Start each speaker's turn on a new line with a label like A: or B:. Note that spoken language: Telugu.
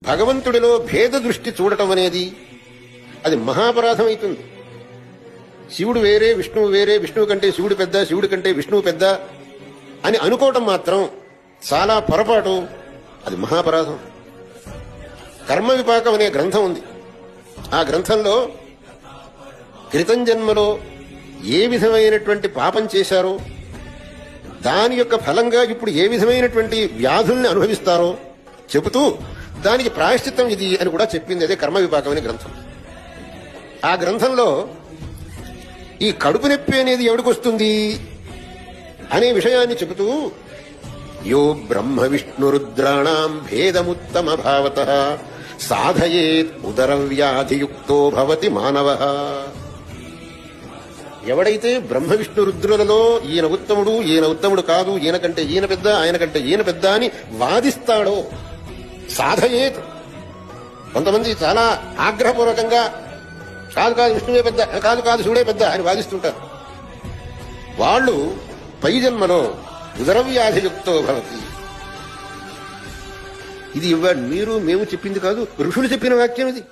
A: భగవంతుడిలో భేద దృష్టి చూడటం అనేది అది మహాపరాధం అవుతుంది. శివుడు వేరే, విష్ణువు వేరే, విష్ణువు కంటే శివుడు పెద్ద, శివుడి కంటే విష్ణువు పెద్ద అని అనుకోవటం మాత్రం చాలా పొరపాటు, అది మహాపరాధం. కర్మ విపాకం అనే గ్రంథం ఉంది. ఆ గ్రంథంలో క్రితం జన్మలో ఏ విధమైనటువంటి పాపం చేశారో దాని యొక్క ఫలంగా ఇప్పుడు ఏ విధమైనటువంటి వ్యాధుల్ని అనుభవిస్తారో చెబుతూ దానికి ప్రాయశ్చిత్తం ఇది అని కూడా చెప్పింది. అదే కర్మ విపాకం అనే గ్రంథం. ఆ గ్రంథంలో ఈ కడుపు నొప్పి అనేది ఎవడికొస్తుంది అనే విషయాన్ని చెబుతూ యో బ్రహ్మ విష్ణు రుద్రాణం భేదముత్తమ భావతః సాధయేత్ ఉదర వ్యాధియుక్తో భవతి మానవః. ఎవడైతే బ్రహ్మ విష్ణు రుద్రులలో ఈయన ఉత్తముడు, ఈయన ఉత్తముడు కాదు, ఈయన కంటే ఈయన పెద్ద, ఆయన కంటే ఈయన పెద్ద అని వాదిస్తాడో, సాధయేత్, కొంతమంది చాలా ఆగ్రహపూర్వకంగా కాదు కాదు విష్ణువే పెద్ద, కాదు కాదు శివుడే పెద్ద అని వాదిస్తుంటారు. వాళ్ళు పై జన్మలో ఉదరవ్యాధియుక్తో భవతి. ఇది మీరు మేము చెప్పింది కాదు, ఋషులు చెప్పిన వాక్యం ఇది.